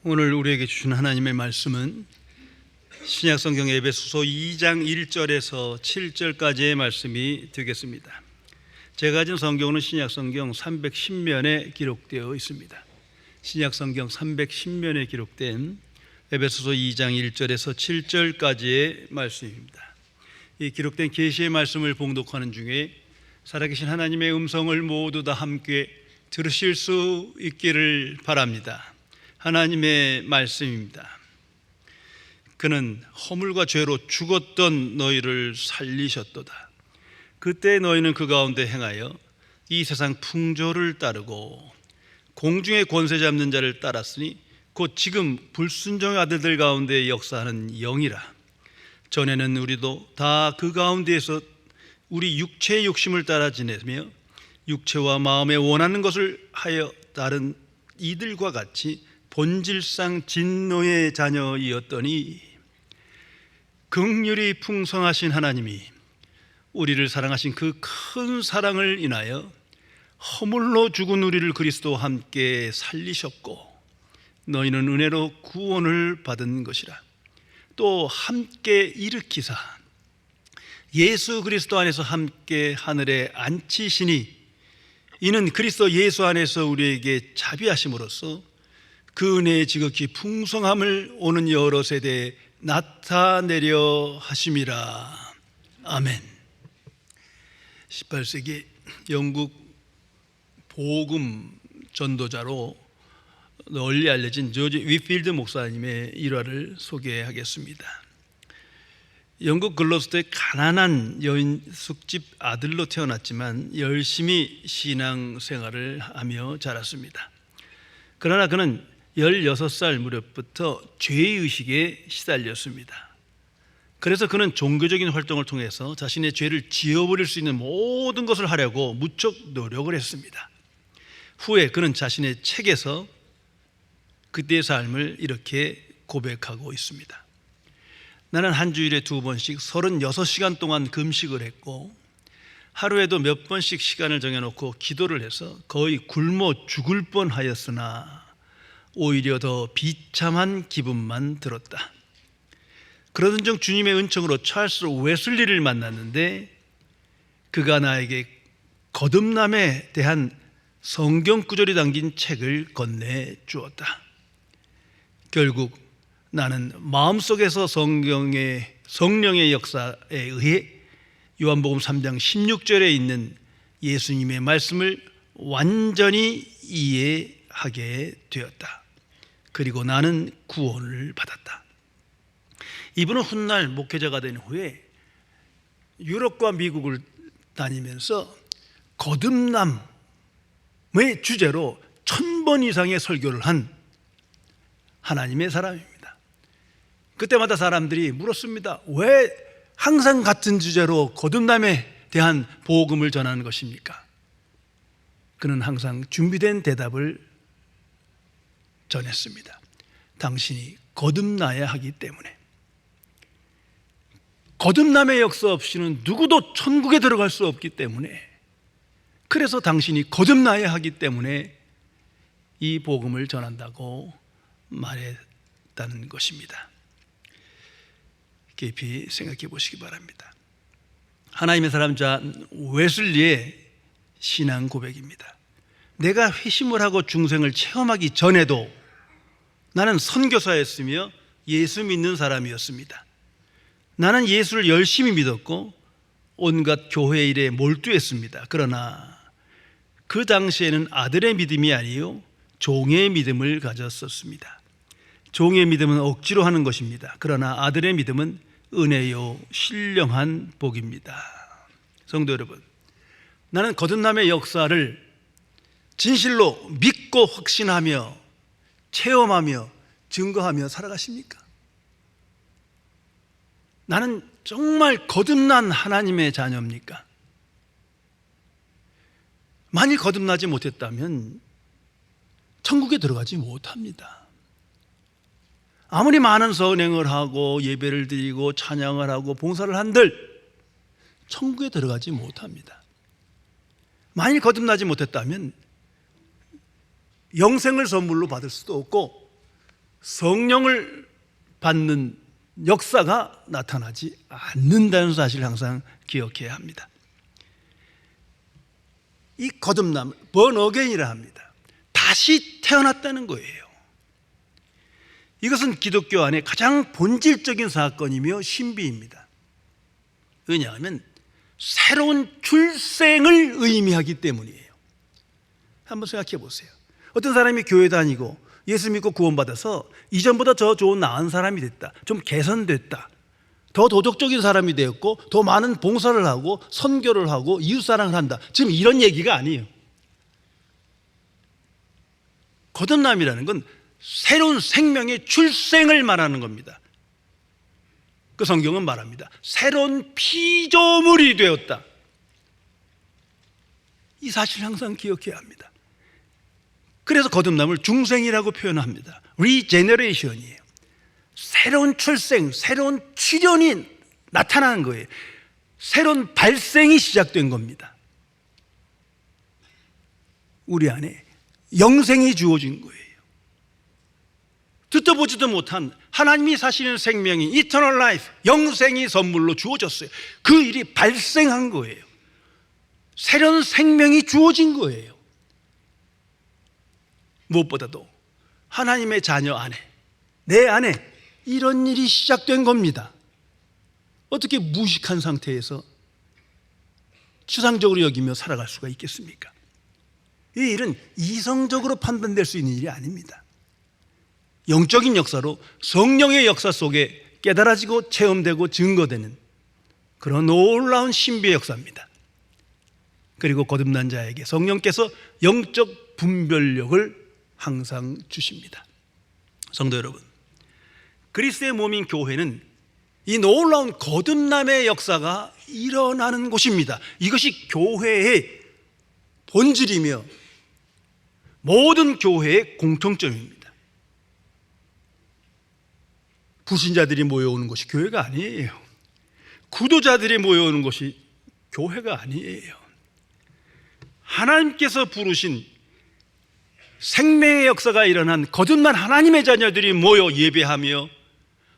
오늘 우리에게 주신 하나님의 말씀은 신약성경 에베소서 2장 1절에서 7절까지의 말씀이 되겠습니다. 제가 가진 성경은 신약성경 310면에 기록되어 있습니다. 신약성경 310면에 기록된 에베소서 2장 1절에서 7절까지의 말씀입니다. 이 기록된 계시의 말씀을 봉독하는 중에 살아계신 하나님의 음성을 모두 다 함께 들으실 수 있기를 바랍니다. 하나님의 말씀입니다. 그는 허물과 죄로 죽었던 너희를 살리셨도다. 그때 너희는 그 가운데 행하여 이 세상 풍조를 따르고 공중의 권세 잡는 자를 따랐으니 곧 지금 불순종의 아들들 가운데 역사하는 영이라. 전에는 우리도 다 그 가운데에서 우리 육체의 욕심을 따라 지내며 육체와 마음에 원하는 것을 하여 다른 이들과 같이 본질상 진노의 자녀이었더니 긍휼이 풍성하신 하나님이 우리를 사랑하신 그 큰 사랑을 인하여 허물로 죽은 우리를 그리스도와 함께 살리셨고 너희는 은혜로 구원을 받은 것이라. 또 함께 일으키사 예수 그리스도 안에서 함께 하늘에 앉히시니 이는 그리스도 예수 안에서 우리에게 자비하심으로써 그 은혜의 지극히 풍성함을 오는 여러 세대에 나타내려 하심이라. 아멘. 18세기 영국 복음 전도자로 널리 알려진 조지 위필드 목사님의 일화를 소개하겠습니다. 영국 글로스터의 가난한 여인 숙집 아들로 태어났지만 열심히 신앙생활을 하며 자랐습니다. 그러나 그는 16살 무렵부터 죄의식에 시달렸습니다. 그래서 그는 종교적인 활동을 통해서 자신의 죄를 지워버릴 수 있는 모든 것을 하려고 무척 노력을 했습니다. 후에 그는 자신의 책에서 그때의 삶을 이렇게 고백하고 있습니다. 나는 한 주일에 2번씩 36시간 동안 금식을 했고 하루에도 몇 번씩 시간을 정해놓고 기도를 해서 거의 굶어 죽을 뻔하였으나 오히려 더 비참한 기분만 들었다. 그러던 중 주님의 은총으로 찰스 웨슬리를 만났는데 그가 나에게 거듭남에 대한 성경 구절이 담긴 책을 건네주었다. 결국 나는 마음속에서 성령의 역사에 의해 요한복음 3장 16절에 있는 예수님의 말씀을 완전히 이해하게 되었다. 그리고 나는 구원을 받았다. 이분은 훗날 목회자가 된 후에 유럽과 미국을 다니면서 거듭남의 주제로 1000번 이상의 설교를 한 하나님의 사람입니다. 그때마다 사람들이 물었습니다. 왜 항상 같은 주제로 거듭남에 대한 복음을 전하는 것입니까? 그는 항상 준비된 대답을 전했습니다. 당신이 거듭나야 하기 때문에. 거듭남의 역사 없이는 누구도 천국에 들어갈 수 없기 때문에, 그래서 당신이 거듭나야 하기 때문에 이 복음을 전한다고 말했다는 것입니다. 깊이 생각해 보시기 바랍니다. 하나님의 사람 잔 웨슬리의 신앙 고백입니다. 내가 회심을 하고 중생을 체험하기 전에도 나는 선교사였으며 예수 믿는 사람이었습니다. 나는 예수를 열심히 믿었고 온갖 교회 일에 몰두했습니다. 그러나 그 당시에는 아들의 믿음이 아니요 종의 믿음을 가졌었습니다. 종의 믿음은 억지로 하는 것입니다. 그러나 아들의 믿음은 은혜요 신령한 복입니다. 성도 여러분, 나는 거듭남의 역사를 진실로 믿고 확신하며 체험하며 증거하며 살아가십니까? 나는 정말 거듭난 하나님의 자녀입니까? 만일 거듭나지 못했다면 천국에 들어가지 못합니다. 아무리 많은 선행을 하고 예배를 드리고 찬양을 하고 봉사를 한들 천국에 들어가지 못합니다. 만일 거듭나지 못했다면 영생을 선물로 받을 수도 없고 성령을 받는 역사가 나타나지 않는다는 사실을 항상 기억해야 합니다. 이 거듭남, born again이라 합니다. 다시 태어났다는 거예요. 이것은 기독교 안에 가장 본질적인 사건이며 신비입니다. 왜냐하면 새로운 출생을 의미하기 때문이에요. 한번 생각해 보세요. 어떤 사람이 교회 다니고 예수 믿고 구원받아서 이전보다 더 좋은 나은 사람이 됐다, 좀 개선됐다, 더 도덕적인 사람이 되었고 더 많은 봉사를 하고 선교를 하고 이웃사랑을 한다, 지금 이런 얘기가 아니에요. 거듭남이라는 건 새로운 생명의 출생을 말하는 겁니다. 그 성경은 말합니다. 새로운 피조물이 되었다. 이 사실을 항상 기억해야 합니다. 그래서 거듭남을 중생이라고 표현합니다. 리제너레이션이에요. 새로운 출생, 새로운 출현이 나타나는 거예요. 새로운 발생이 시작된 겁니다. 우리 안에 영생이 주어진 거예요. 듣도 보지도 못한 하나님이 사시는 생명이 Eternal Life, 영생이 선물로 주어졌어요. 그 일이 발생한 거예요. 새로운 생명이 주어진 거예요. 무엇보다도 하나님의 자녀 안에, 내 안에 이런 일이 시작된 겁니다. 어떻게 무식한 상태에서 추상적으로 여기며 살아갈 수가 있겠습니까? 이 일은 이성적으로 판단될 수 있는 일이 아닙니다. 영적인 역사로 성령의 역사 속에 깨달아지고 체험되고 증거되는 그런 놀라운 신비의 역사입니다. 그리고 거듭난 자에게 성령께서 영적 분별력을 항상 주십니다. 성도 여러분, 그리스도의 몸인 교회는 이 놀라운 거듭남의 역사가 일어나는 곳입니다. 이것이 교회의 본질이며 모든 교회의 공통점입니다. 불신자들이 모여오는 것이 교회가 아니에요. 구도자들이 모여오는 것이 교회가 아니에요. 하나님께서 부르신 생명의 역사가 일어난 거듭난 하나님의 자녀들이 모여 예배하며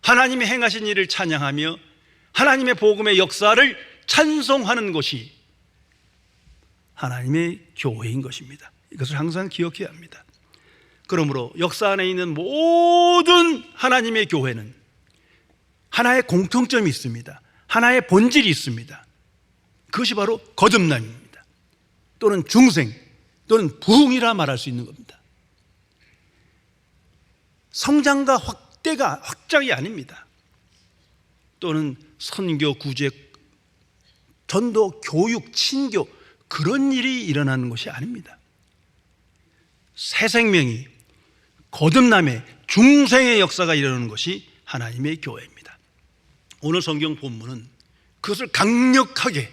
하나님의 행하신 일을 찬양하며 하나님의 복음의 역사를 찬송하는 것이 하나님의 교회인 것입니다. 이것을 항상 기억해야 합니다. 그러므로 역사 안에 있는 모든 하나님의 교회는 하나의 공통점이 있습니다. 하나의 본질이 있습니다. 그것이 바로 거듭남입니다. 또는 중생, 또는 부흥이라 말할 수 있는 겁니다. 성장과 확장이 아닙니다. 또는 선교, 구제, 전도, 교육, 친교, 그런 일이 일어나는 것이 아닙니다. 새 생명이 거듭남의 중생의 역사가 일어나는 것이 하나님의 교회입니다. 오늘 성경 본문은 그것을 강력하게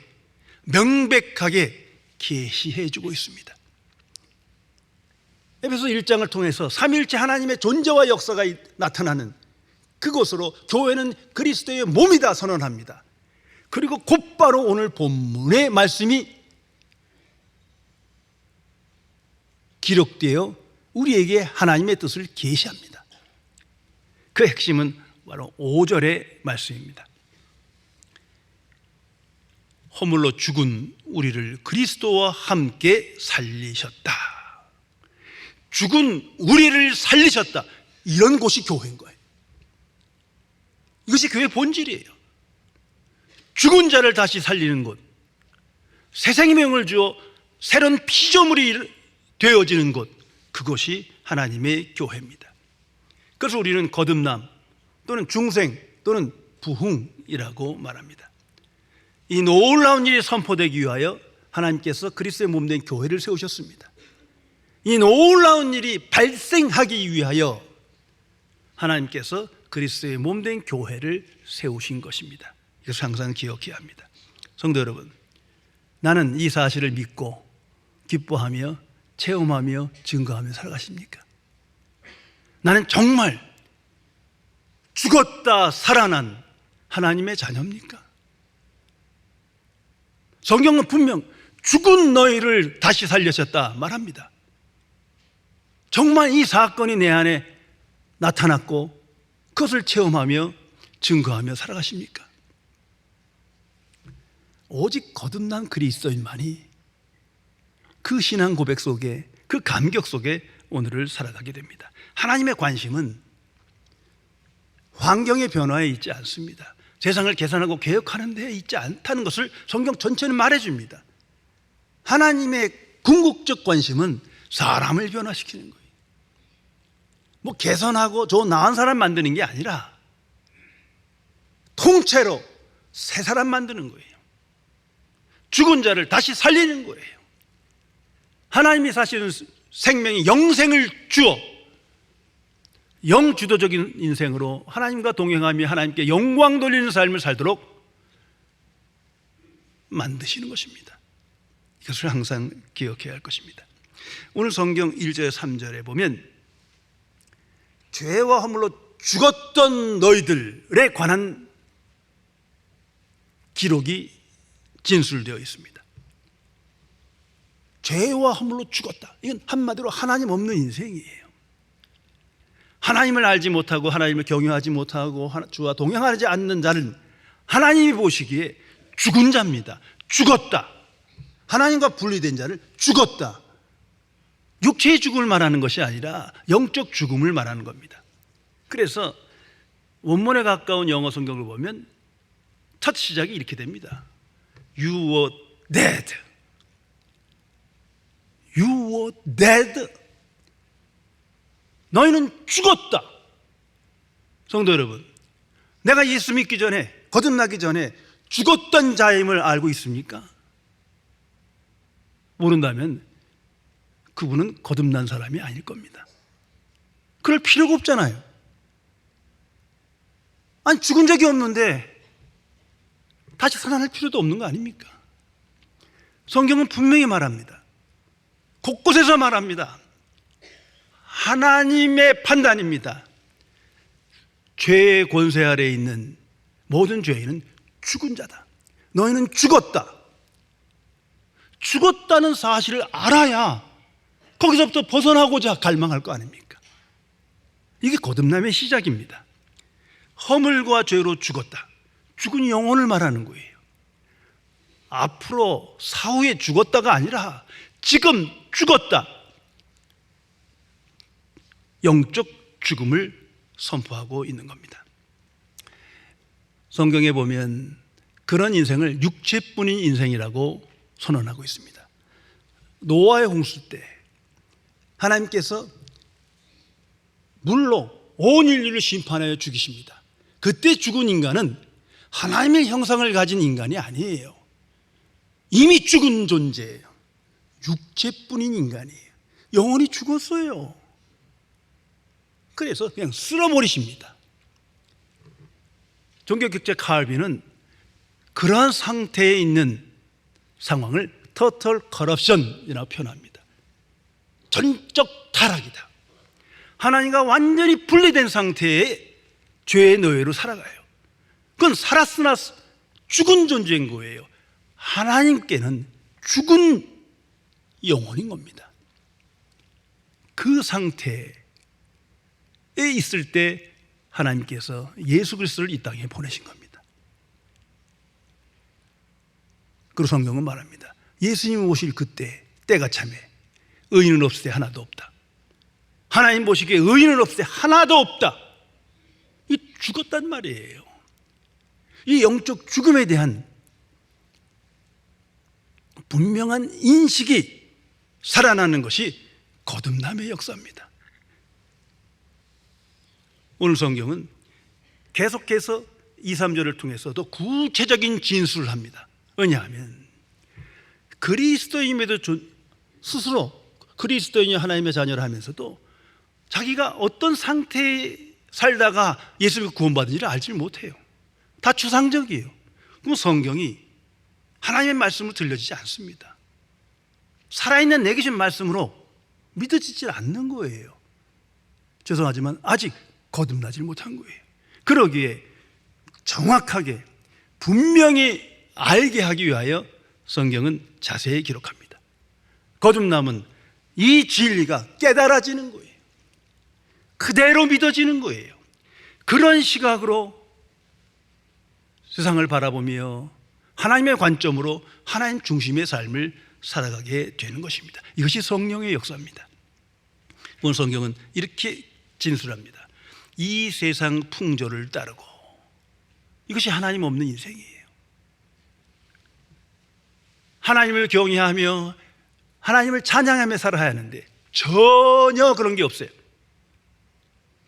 명백하게 계시해 주고 있습니다. 에베소 1장을 통해서 삼위일체 하나님의 존재와 역사가 나타나는 그곳으로 교회는 그리스도의 몸이다 선언합니다. 그리고 곧바로 오늘 본문의 말씀이 기록되어 우리에게 하나님의 뜻을 계시합니다. 그 핵심은 바로 5절의 말씀입니다. 허물로 죽은 우리를 그리스도와 함께 살리셨다. 죽은 우리를 살리셨다. 이런 곳이 교회인 거예요. 이것이 교회의 본질이에요. 죽은 자를 다시 살리는 곳, 새 생명을 주어 새로운 피조물이 되어지는 곳, 그것이 하나님의 교회입니다. 그래서 우리는 거듭남 또는 중생 또는 부흥이라고 말합니다. 이 놀라운 일이 선포되기 위하여 하나님께서 그리스도의 몸된 교회를 세우셨습니다. 이 놀라운 일이 발생하기 위하여 하나님께서 그리스도의 몸된 교회를 세우신 것입니다. 이것을 항상 기억해야 합니다. 성도 여러분, 나는 이 사실을 믿고 기뻐하며 체험하며 증거하며 살아가십니까? 나는 정말 죽었다 살아난 하나님의 자녀입니까? 성경은 분명 죽은 너희를 다시 살리셨다 말합니다. 정말 이 사건이 내 안에 나타났고 그것을 체험하며 증거하며 살아가십니까? 오직 거듭난 그리스도인만이 그 신앙 고백 속에, 그 감격 속에 오늘을 살아가게 됩니다. 하나님의 관심은 환경의 변화에 있지 않습니다. 세상을 개선하고 개혁하는 데 있지 않다는 것을 성경 전체는 말해줍니다. 하나님의 궁극적 관심은 사람을 변화시키는 거예요. 뭐 개선하고 좋은 나은 사람 만드는 게 아니라 통째로 새 사람 만드는 거예요. 죽은 자를 다시 살리는 거예요. 하나님이 사실은 생명이 영생을 주어 영주도적인 인생으로 하나님과 동행하며 하나님께 영광 돌리는 삶을 살도록 만드시는 것입니다. 이것을 항상 기억해야 할 것입니다. 오늘 성경 1절 3절에 보면 죄와 허물로 죽었던 너희들에 관한 기록이 진술되어 있습니다. 죄와 허물로 죽었다. 이건 한마디로 하나님 없는 인생이에요. 하나님을 알지 못하고 하나님을 경외하지 못하고 주와 동행하지 않는 자는 하나님이 보시기에 죽은 자입니다. 죽었다. 하나님과 분리된 자를 죽었다. 육체의 죽음을 말하는 것이 아니라 영적 죽음을 말하는 겁니다. 그래서 원문에 가까운 영어 성경을 보면 첫 시작이 이렇게 됩니다. You were dead. You were dead. 너희는 죽었다. 성도 여러분, 내가 예수 믿기 전에, 거듭나기 전에 죽었던 자임을 알고 있습니까? 모른다면 그분은 거듭난 사람이 아닐 겁니다. 그럴 필요가 없잖아요. 아니, 죽은 적이 없는데 다시 살아날 필요도 없는 거 아닙니까? 성경은 분명히 말합니다. 곳곳에서 말합니다. 하나님의 판단입니다. 죄의 권세 아래에 있는 모든 죄인은 죽은 자다. 너희는 죽었다. 죽었다는 사실을 알아야 거기서부터 벗어나고자 갈망할 거 아닙니까? 이게 거듭남의 시작입니다. 허물과 죄로 죽었다. 죽은 영혼을 말하는 거예요. 앞으로 사후에 죽었다가 아니라 지금 죽었다. 영적 죽음을 선포하고 있는 겁니다. 성경에 보면 그런 인생을 육체뿐인 인생이라고 선언하고 있습니다. 노아의 홍수 때 하나님께서 물로 온 인류를 심판하여 죽이십니다. 그때 죽은 인간은 하나님의 형상을 가진 인간이 아니에요. 이미 죽은 존재예요. 육체뿐인 인간이에요. 영혼이 죽었어요. 그래서 그냥 쓸어버리십니다. 종교학자 칼빈은 그러한 상태에 있는 상황을 total corruption이라고 표현합니다. 전적 타락이다. 하나님과 완전히 분리된 상태의 죄의 노예로 살아가요. 그건 살았으나 죽은 존재인 거예요. 하나님께는 죽은 영혼인 겁니다. 그 상태에 있을 때 하나님께서 예수 그리스도를 이 땅에 보내신 겁니다. 그리고 성경은 말합니다. 예수님이 오실 그때 때가 참에 의인은 없을 때 하나도 없다. 하나님 보시기에 의인은 없을 때 하나도 없다. 이 죽었단 말이에요. 이 영적 죽음에 대한 분명한 인식이 살아나는 것이 거듭남의 역사입니다. 오늘 성경은 계속해서 2, 3절을 통해서도 구체적인 진술을 합니다. 왜냐하면 그리스도임에도 스스로 그리스도인이 하나님의 자녀를 하면서도 자기가 어떤 상태에 살다가 예수를 구원받은지를 알지 못해요. 다 추상적이에요. 그럼 성경이 하나님의 말씀으로 들려지지 않습니다. 살아있는 내 계신 말씀으로 믿어지지 않는 거예요. 죄송하지만 아직 거듭나지 못한 거예요. 그러기에 정확하게 분명히 알게 하기 위하여 성경은 자세히 기록합니다. 거듭남은 이 진리가 깨달아지는 거예요. 그대로 믿어지는 거예요. 그런 시각으로 세상을 바라보며 하나님의 관점으로 하나님 중심의 삶을 살아가게 되는 것입니다. 이것이 성령의 역사입니다. 오늘 성경은 이렇게 진술합니다. 이 세상 풍조를 따르고, 이것이 하나님 없는 인생이에요. 하나님을 경외하며 하나님을 찬양하며 살아야 하는데 전혀 그런 게 없어요.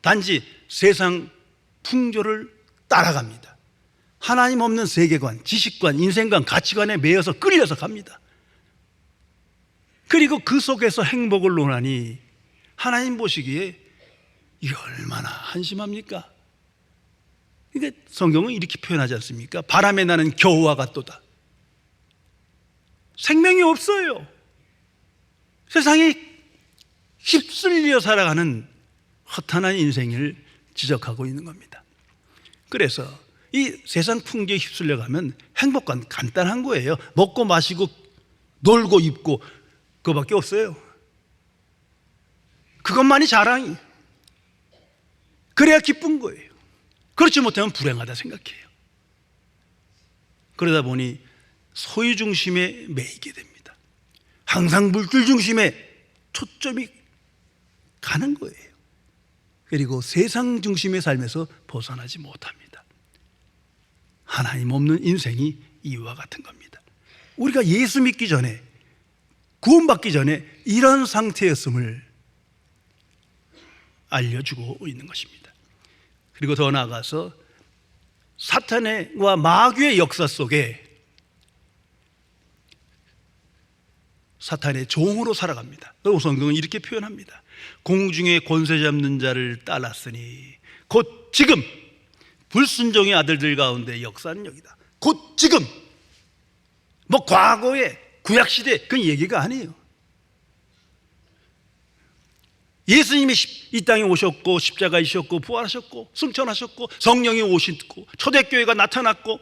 단지 세상 풍조를 따라갑니다. 하나님 없는 세계관, 지식관, 인생관, 가치관에 매여서 끌려서 갑니다. 그리고 그 속에서 행복을 논하니 하나님 보시기에 이게 얼마나 한심합니까? 그러니까 성경은 이렇게 표현하지 않습니까? 바람에 나는 겨우와 같도다. 생명이 없어요. 세상에 휩쓸려 살아가는 허탄한 인생을 지적하고 있는 겁니다. 그래서 이 세상 풍기에 휩쓸려 가면 행복은 간단한 거예요. 먹고 마시고 놀고 입고 그거밖에 없어요. 그것만이 자랑이에요. 그래야 기쁜 거예요. 그렇지 못하면 불행하다 생각해요. 그러다 보니 소유 중심에 매이게 됩니다. 항상 물질 중심에 초점이 가는 거예요. 그리고 세상 중심의 삶에서 벗어나지 못합니다. 하나님 없는 인생이 이와 같은 겁니다. 우리가 예수 믿기 전에, 구원받기 전에 이런 상태였음을 알려주고 있는 것입니다. 그리고 더 나아가서 사탄과 마귀의 역사 속에 사탄의 종으로 살아갑니다. 그리고 성경은 이렇게 표현합니다. 공중의 권세 잡는 자를 따랐으니 곧 지금 불순종의 아들들 가운데 역사는 여기다. 곧 지금, 뭐 과거에 구약시대 그건 얘기가 아니에요. 예수님이 이 땅에 오셨고 십자가에 지셨고 부활하셨고 승천하셨고 성령이 오셨고 초대교회가 나타났고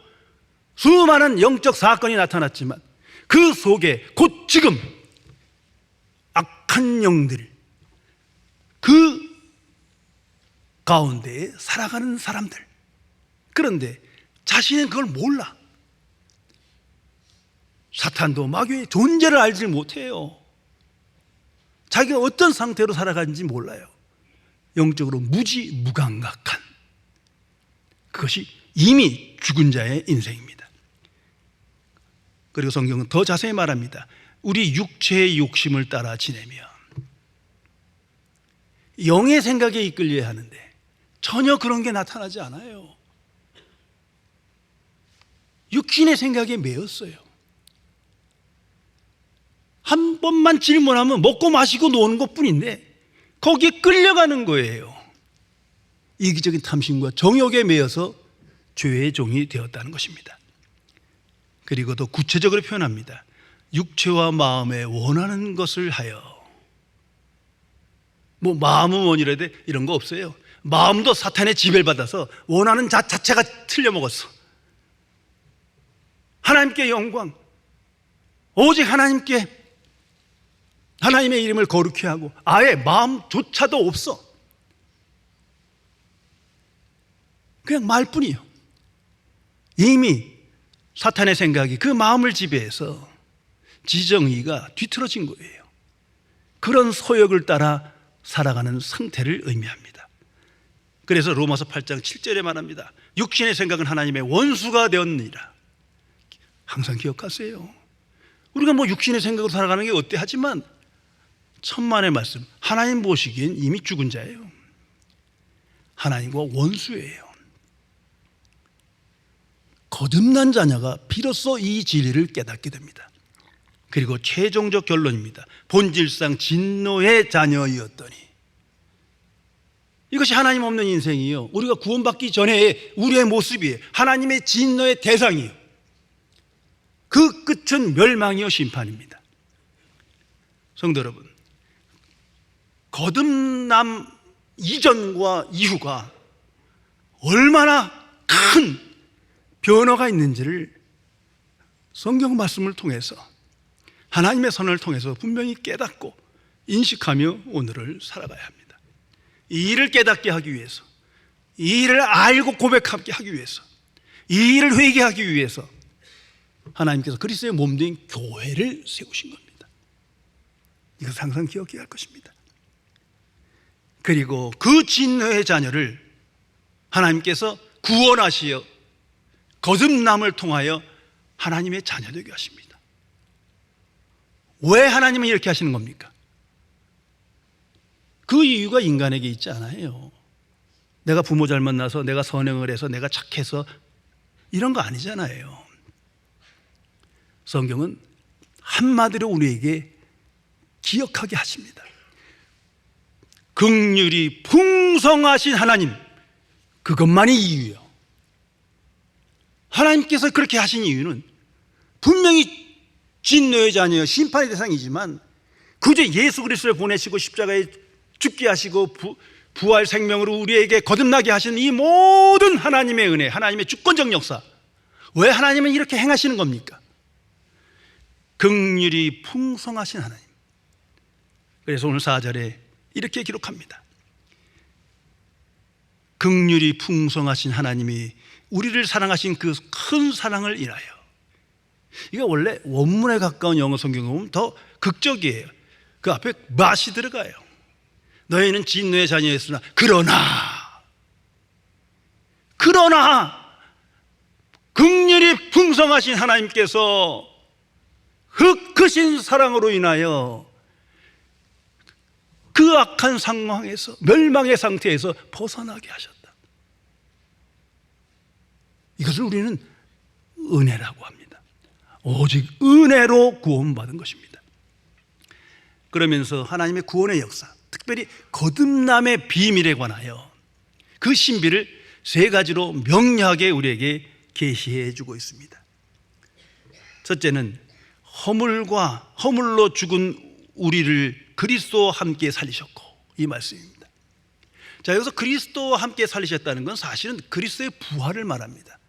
수많은 영적 사건이 나타났지만 그 속에 곧 지금 악한 영들, 그 가운데 살아가는 사람들, 그런데 자신은 그걸 몰라. 사탄도 마귀의 존재를 알지 못해요. 자기가 어떤 상태로 살아가는지 몰라요. 영적으로 무지무감각한, 그것이 이미 죽은 자의 인생입니다. 그리고 성경은 더 자세히 말합니다. 우리 육체의 욕심을 따라 지내며 영의 생각에 이끌려야 하는데 전혀 그런 게 나타나지 않아요. 육신의 생각에 매였어요. 한 번만 질문하면 먹고 마시고 노는 것뿐인데 거기에 끌려가는 거예요. 이기적인 탐심과 정욕에 매여서 죄의 종이 되었다는 것입니다. 그리고 더 구체적으로 표현합니다. 육체와 마음에 원하는 것을 하여, 뭐 마음은 원이라 돼 이런 거 없어요. 마음도 사탄의 지배를 받아서 원하는 자체가 틀려먹었어. 하나님께 영광, 오직 하나님께, 하나님의 이름을 거룩히 하고 아예 마음조차도 없어. 그냥 말뿐이요. 이미 사탄의 생각이 그 마음을 지배해서 지정의가 뒤틀어진 거예요. 그런 소욕을 따라 살아가는 상태를 의미합니다. 그래서 로마서 8장 7절에 말합니다. 육신의 생각은 하나님의 원수가 되었느니라. 항상 기억하세요. 우리가 뭐 육신의 생각으로 살아가는 게 어때 하지만 천만의 말씀, 하나님 보시기엔 이미 죽은 자예요. 하나님과 원수예요. 거듭난 자녀가 비로소 이 진리를 깨닫게 됩니다. 그리고 최종적 결론입니다. 본질상 진노의 자녀이었더니, 이것이 하나님 없는 인생이요, 우리가 구원받기 전에 우리의 모습이에요. 하나님의 진노의 대상이요. 그 끝은 멸망이요 심판입니다. 성도 여러분, 거듭남 이전과 이후가 얼마나 큰 변화가 있는지를 성경 말씀을 통해서, 하나님의 선을 통해서 분명히 깨닫고 인식하며 오늘을 살아가야 합니다. 이 일을 깨닫게 하기 위해서, 이 일을 알고 고백하게 하기 위해서, 이 일을 회개하기 위해서 하나님께서 그리스도의 몸된 교회를 세우신 겁니다. 이것을 항상 기억해야 할 것입니다. 그리고 그 진노의 자녀를 하나님께서 구원하시어 거듭남을 통하여 하나님의 자녀 되게 하십니다. 왜 하나님은 이렇게 하시는 겁니까? 그 이유가 인간에게 있지 않아요. 내가 부모 잘 만나서, 내가 선행을 해서, 내가 착해서 이런 거 아니잖아요. 성경은 한마디로 우리에게 기억하게 하십니다. 긍휼이 풍성하신 하나님, 그것만이 이유예요. 하나님께서 그렇게 하신 이유는 분명히 진노의 자녀, 심판의 대상이지만 그저 예수 그리스도를 보내시고 십자가에 죽게 하시고 부활 생명으로 우리에게 거듭나게 하시는 이 모든 하나님의 은혜, 하나님의 주권적 역사, 왜 하나님은 이렇게 행하시는 겁니까? 긍휼이 풍성하신 하나님. 그래서 오늘 4절에 이렇게 기록합니다. 긍휼이 풍성하신 하나님이 우리를 사랑하신 그 큰 사랑을 인하여. 이게 원래 원문에 가까운 영어 성경을 보면 더 극적이에요. 그 앞에 맛이 들어가요. 너희는 진노의 자녀였으나 그러나 긍휼이 풍성하신 하나님께서 그 크신 사랑으로 인하여 그 악한 상황에서, 멸망의 상태에서 벗어나게 하셨다. 이것을 우리는 은혜라고 합니다. 오직 은혜로 구원받은 것입니다. 그러면서 하나님의 구원의 역사, 특별히 거듭남의 비밀에 관하여 그 신비를 세 가지로 명료하게 우리에게 계시해 주고 있습니다. 첫째는 허물로 죽은 우리를 그리스도와 함께 살리셨고, 이 말씀입니다. 자, 여기서 그리스도와 함께 살리셨다는 건 사실은 그리스도의 부활을 말합니다.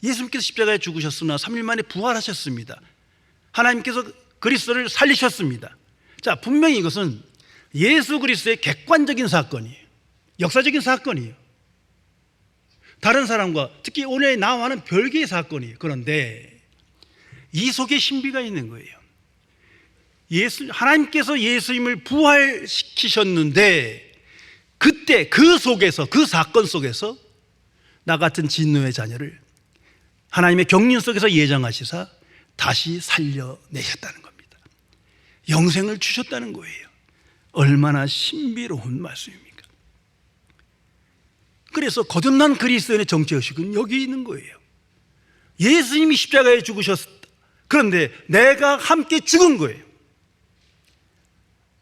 예수님께서 십자가에 죽으셨으나 3일 만에 부활하셨습니다. 하나님께서 그리스도를 살리셨습니다. 자, 분명히 이것은 예수 그리스도의 객관적인 사건이에요. 역사적인 사건이에요. 다른 사람과, 특히 오늘 나와는 별개의 사건이에요. 그런데 이 속에 신비가 있는 거예요. 하나님께서 예수님을 부활시키셨는데, 그때 그 속에서, 그 사건 속에서 나 같은 진노의 자녀를 하나님의 경륜 속에서 예정하시사 다시 살려내셨다는 겁니다. 영생을 주셨다는 거예요. 얼마나 신비로운 말씀입니까? 그래서 거듭난 그리스도인의 정체의식은 여기 있는 거예요. 예수님이 십자가에 죽으셨다. 그런데 내가 함께 죽은 거예요.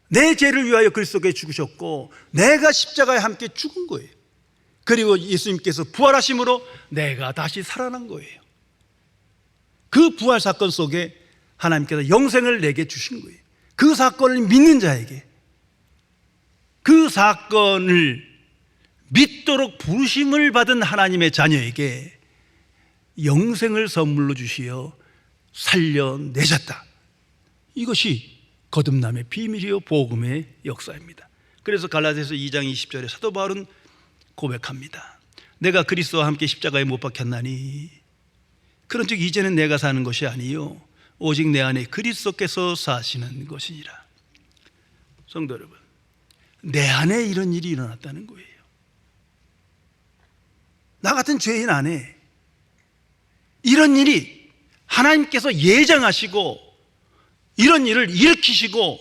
내 죄를 위하여 그리스도께 죽으셨고 내가 십자가에 함께 죽은 거예요. 그리고 예수님께서 부활하심으로 내가 다시 살아난 거예요. 그 부활 사건 속에 하나님께서 영생을 내게 주신 거예요. 그 사건을 믿는 자에게, 그 사건을 믿도록 부르심을 받은 하나님의 자녀에게 영생을 선물로 주시어 살려내셨다. 이것이 거듭남의 비밀이요 복음의 역사입니다. 그래서 갈라디아서 2장 20절에 사도 바울은 고백합니다. 내가 그리스도와 함께 십자가에 못 박혔나니 그런즉 이제는 내가 사는 것이 아니요 오직 내 안에 그리스도께서 사시는 것이니라. 성도 여러분, 내 안에 이런 일이 일어났다는 거예요. 나 같은 죄인 안에 이런 일이 하나님께서 예정하시고 이런 일을 일으키시고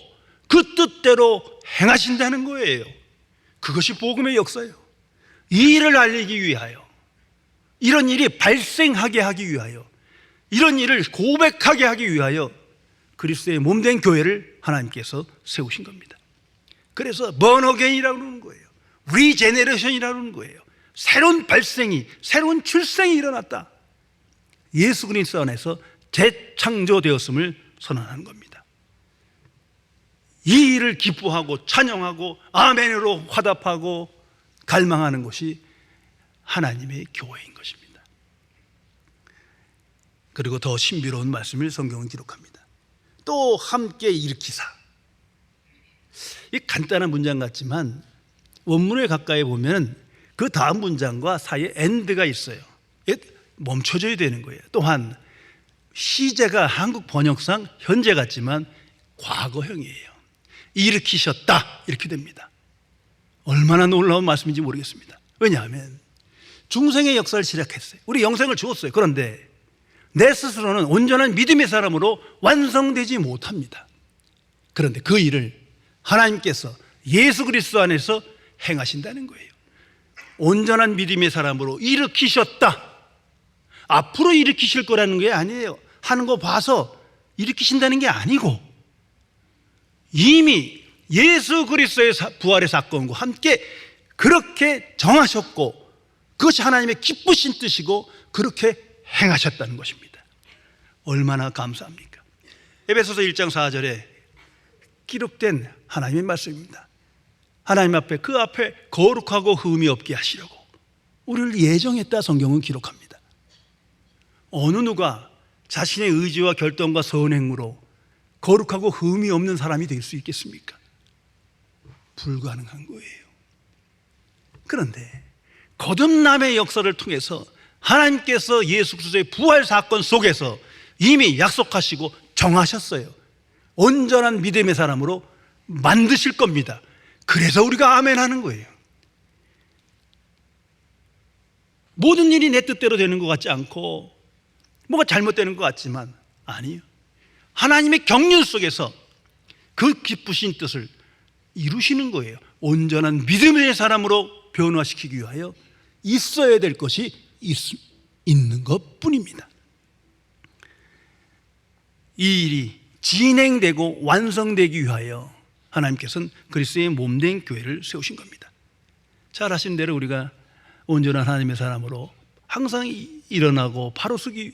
그 뜻대로 행하신다는 거예요. 그것이 복음의 역사예요. 이 일을 알리기 위하여, 이런 일이 발생하게 하기 위하여, 이런 일을 고백하게 하기 위하여 그리스도의 몸된 교회를 하나님께서 세우신 겁니다. 그래서 번어게인이라고 그러는 거예요. 리제네레이션이라고 그러는 거예요. 새로운 발생이, 새로운 출생이 일어났다. 예수 그리스도 안에서 재창조되었음을 선언하는 겁니다. 이 일을 기뻐하고 찬양하고 아멘으로 화답하고 갈망하는 것이 하나님의 교회인 것입니다. 그리고 더 신비로운 말씀을 성경은 기록합니다. 또 함께 일으키사. 이 간단한 문장 같지만 원문에 가까이 보면 그 다음 문장과 사이에 엔드가 있어요. 멈춰져야 되는 거예요. 또한 시제가 한국 번역상 현재 같지만 과거형이에요. 일으키셨다 이렇게 됩니다. 얼마나 놀라운 말씀인지 모르겠습니다. 왜냐하면 중생의 역사를 시작했어요. 우리 영생을 주었어요. 그런데 내 스스로는 온전한 믿음의 사람으로 완성되지 못합니다. 그런데 그 일을 하나님께서 예수 그리스도 안에서 행하신다는 거예요. 온전한 믿음의 사람으로 일으키셨다. 앞으로 일으키실 거라는 게 아니에요. 하는 거 봐서 일으키신다는 게 아니고 이미 예수 그리스도의 부활의 사건과 함께 그렇게 정하셨고 그것이 하나님의 기쁘신 뜻이고 그렇게 행하셨다는 것입니다. 얼마나 감사합니까? 에베소서 1장 4절에 기록된 하나님의 말씀입니다. 하나님 앞에 그 앞에 거룩하고 흠이 없게 하시려고 우리를 예정했다 성경은 기록합니다. 어느 누가 자신의 의지와 결정과 선행으로 거룩하고 흠이 없는 사람이 될 수 있겠습니까? 불가능한 거예요. 그런데 거듭남의 역사를 통해서 하나님께서 예수 그리스도의 부활 사건 속에서 이미 약속하시고 정하셨어요. 온전한 믿음의 사람으로 만드실 겁니다. 그래서 우리가 아멘 하는 거예요. 모든 일이 내 뜻대로 되는 것 같지 않고 뭐가 잘못되는 것 같지만 아니요. 하나님의 경륜 속에서 그 기쁘신 뜻을 이루시는 거예요. 온전한 믿음의 사람으로 변화시키기 위하여 있어야 될 것이 있는 것 뿐입니다. 이 일이 진행되고 완성되기 위하여 하나님께서는 그리스도의 몸된 교회를 세우신 겁니다. 잘 아시는 대로 우리가 온전한 하나님의 사람으로 항상 일어나고 바로 서기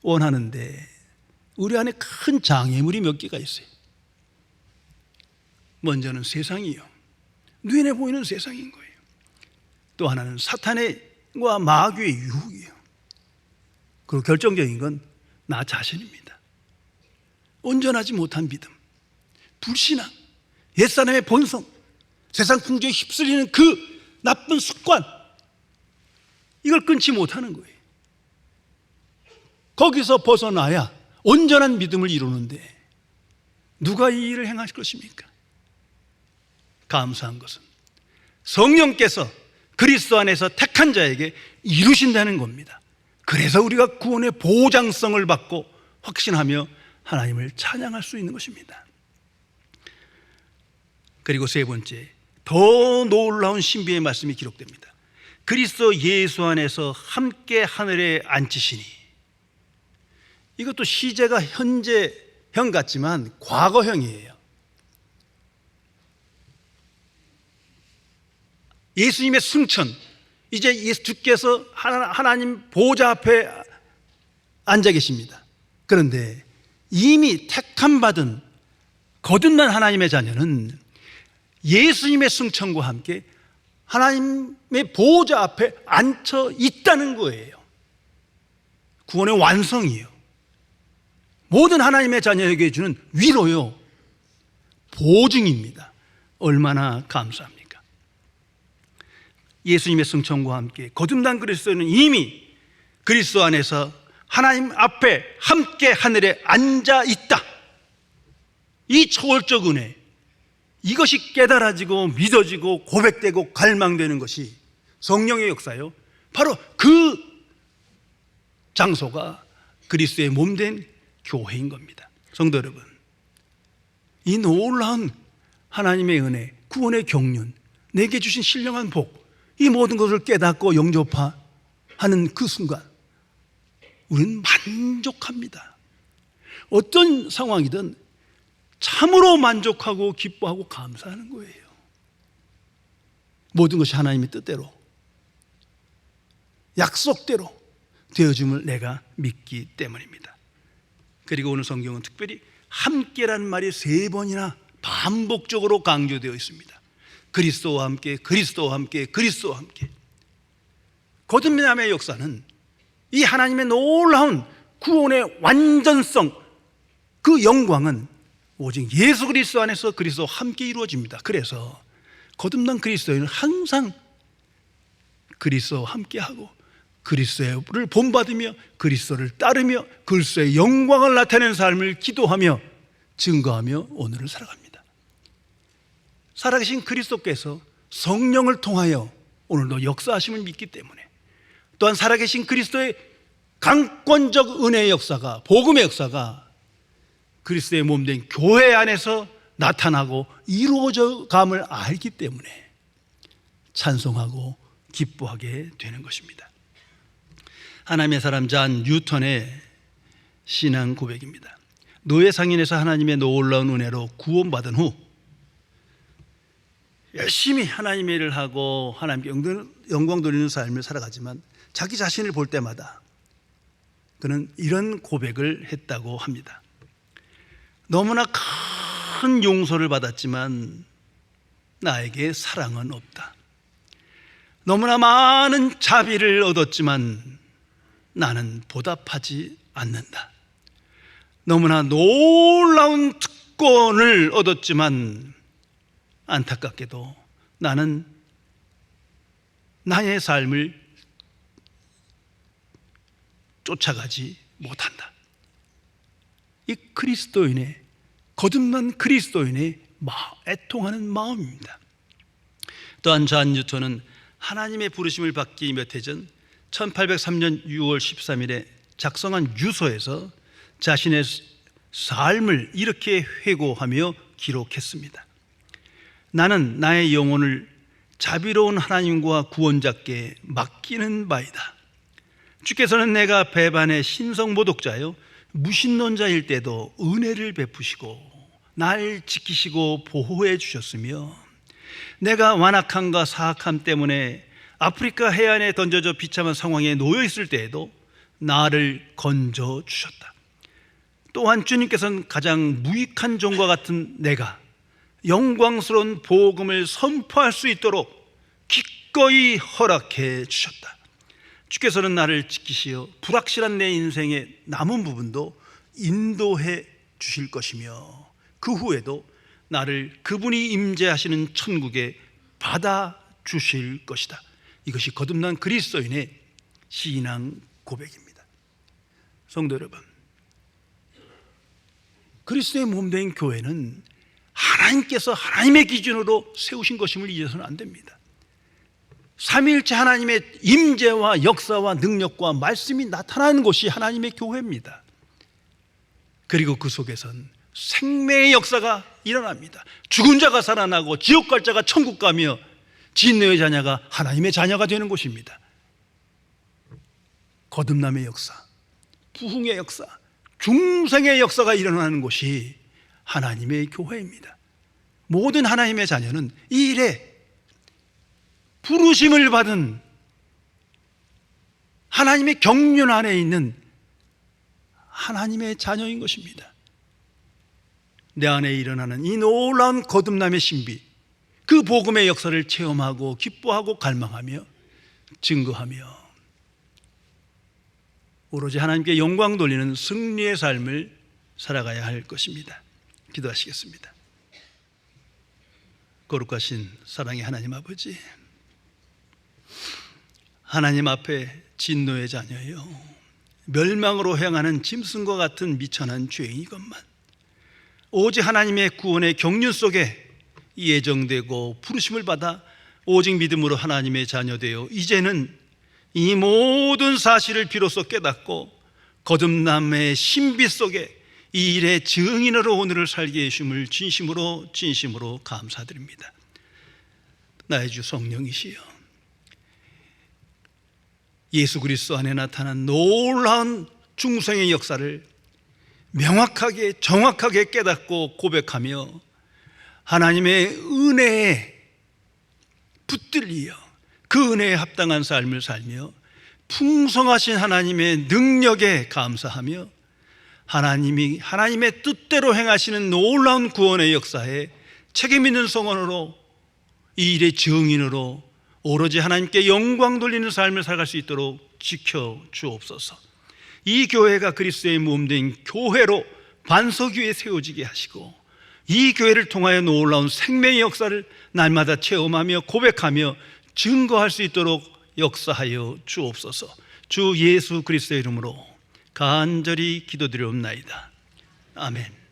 원하는데 우리 안에 큰 장애물이 몇 개가 있어요. 먼저는 세상이요. 눈에 보이는 세상인 거예요. 또 하나는 사탄과 마귀의 유혹이에요. 그리고 결정적인 건 나 자신입니다. 온전하지 못한 믿음, 불신앙, 옛사람의 본성, 세상 풍조에 휩쓸리는 그 나쁜 습관, 이걸 끊지 못하는 거예요. 거기서 벗어나야 온전한 믿음을 이루는데 누가 이 일을 행하실 것입니까? 감사한 것은 성령께서 그리스도 안에서 택한 자에게 이루신다는 겁니다. 그래서 우리가 구원의 보장성을 받고 확신하며 하나님을 찬양할 수 있는 것입니다. 그리고 세 번째, 더 놀라운 신비의 말씀이 기록됩니다. 그리스도 예수 안에서 함께 하늘에 앉히시니. 이것도 시제가 현재형 같지만 과거형이에요. 예수님의 승천, 이제 주께서 하나님 보좌 앞에 앉아 계십니다. 그런데 이미 택함 받은 거듭난 하나님의 자녀는 예수님의 승천과 함께 하나님의 보좌 앞에 앉혀 있다는 거예요. 구원의 완성이에요. 모든 하나님의 자녀에게 주는 위로요, 보증입니다. 얼마나 감사합니까? 예수님의 승천과 함께 거듭난 그리스도는 이미 그리스도 안에서 하나님 앞에 함께 하늘에 앉아 있다. 이 초월적 은혜, 이것이 깨달아지고 믿어지고 고백되고 갈망되는 것이 성령의 역사요, 바로 그 장소가 그리스도의 몸된 교회인 겁니다. 성도 여러분, 이 놀라운 하나님의 은혜, 구원의 경륜, 내게 주신 신령한 복, 이 모든 것을 깨닫고 영접하는 그 순간 우리는 만족합니다. 어떤 상황이든 참으로 만족하고 기뻐하고 감사하는 거예요. 모든 것이 하나님의 뜻대로, 약속대로 되어줌을 내가 믿기 때문입니다. 그리고 오늘 성경은 특별히 함께라는 말이 3번이나 반복적으로 강조되어 있습니다. 그리스도와 함께, 그리스도와 함께, 그리스도와 함께. 거듭남의 역사는 이 하나님의 놀라운 구원의 완전성, 그 영광은 오직 예수 그리스도 안에서 그리스도와 함께 이루어집니다. 그래서 거듭난 그리스도인은 항상 그리스도와 함께하고 그리스도를 본받으며 그리스도를 따르며 그리스도의 영광을 나타내는 삶을 기도하며 증거하며 오늘을 살아갑니다. 살아계신 그리스도께서 성령을 통하여 오늘도 역사하심을 믿기 때문에, 또한 살아계신 그리스도의 강권적 은혜의 역사가, 복음의 역사가 그리스도의 몸된 교회 안에서 나타나고 이루어져 감을 알기 때문에 찬송하고 기뻐하게 되는 것입니다. 하나님의 사람 잔 뉴턴의 신앙 고백입니다. 노예 상인에서 하나님의 놀라운 은혜로 구원받은 후 열심히 하나님의 일을 하고 하나님께 영광 돌리는 삶을 살아가지만 자기 자신을 볼 때마다 그는 이런 고백을 했다고 합니다. 너무나 큰 용서를 받았지만 나에게 사랑은 없다. 너무나 많은 자비를 얻었지만 나는 보답하지 않는다. 너무나 놀라운 특권을 얻었지만 안타깝게도 나는 나의 삶을 쫓아가지 못한다. 이 그리스도인의, 거듭난 그리스도인의 애통하는 마음입니다. 또한 잔 뉴턴은 하나님의 부르심을 받기 몇 해 전 1803년 6월 13일에 작성한 유서에서 자신의 삶을 이렇게 회고하며 기록했습니다. 나는 나의 영혼을 자비로운 하나님과 구원자께 맡기는 바이다. 주께서는 내가 배반의 신성모독자요 무신론자일 때도 은혜를 베푸시고 날 지키시고 보호해 주셨으며, 내가 완악함과 사악함 때문에 아프리카 해안에 던져져 비참한 상황에 놓여 있을 때에도 나를 건져 주셨다. 또한 주님께서는 가장 무익한 종과 같은 내가 영광스러운 복음을 선포할 수 있도록 기꺼이 허락해 주셨다. 주께서는 나를 지키시어 불확실한 내 인생의 남은 부분도 인도해 주실 것이며, 그 후에도 나를 그분이 임재하시는 천국에 받아 주실 것이다. 이것이 거듭난 그리스도인의 신앙 고백입니다. 성도 여러분, 그리스도의 몸된 교회는 하나님께서 하나님의 기준으로 세우신 것임을 잊어서는 안 됩니다. 삼위일체 하나님의 임재와 역사와 능력과 말씀이 나타나는 곳이 하나님의 교회입니다. 그리고 그 속에선 생명의 역사가 일어납니다. 죽은 자가 살아나고 지옥 갈 자가 천국 가며 진노의 자녀가 하나님의 자녀가 되는 곳입니다. 거듭남의 역사, 부흥의 역사, 중생의 역사가 일어나는 곳이 하나님의 교회입니다. 모든 하나님의 자녀는 이 일에 부르심을 받은 하나님의 경륜 안에 있는 하나님의 자녀인 것입니다. 내 안에 일어나는 이 놀라운 거듭남의 신비, 그 복음의 역사를 체험하고 기뻐하고 갈망하며 증거하며 오로지 하나님께 영광 돌리는 승리의 삶을 살아가야 할 것입니다. 기도하시겠습니다. 거룩하신 사랑의 하나님 아버지, 하나님 앞에 진노의 자녀요, 멸망으로 향하는 짐승과 같은 미천한 죄인이건만 오직 하나님의 구원의 경륜 속에 예정되고 부르심을 받아 오직 믿음으로 하나님의 자녀 되어 이제는 이 모든 사실을 비로소 깨닫고 거듭남의 신비 속에 이 일의 증인으로 오늘을 살게 해주심을 진심으로 감사드립니다. 나의 주 성령이시여, 예수 그리스도 안에 나타난 놀라운 중생의 역사를 명확하게 정확하게 깨닫고 고백하며 하나님의 은혜에 붙들리어 그 은혜에 합당한 삶을 살며 풍성하신 하나님의 능력에 감사하며 하나님의 뜻대로 행하시는 놀라운 구원의 역사에 책임 있는 성원으로 이 일의 증인으로 오로지 하나님께 영광 돌리는 삶을 살아갈 수 있도록 지켜 주옵소서. 이 교회가 그리스도의 몸된 교회로 반석 위에 세워지게 하시고 이 교회를 통하여 놀라운 생명의 역사를 날마다 체험하며 고백하며 증거할 수 있도록 역사하여 주옵소서. 주 예수 그리스도의 이름으로 간절히 기도드리옵나이다. 아멘.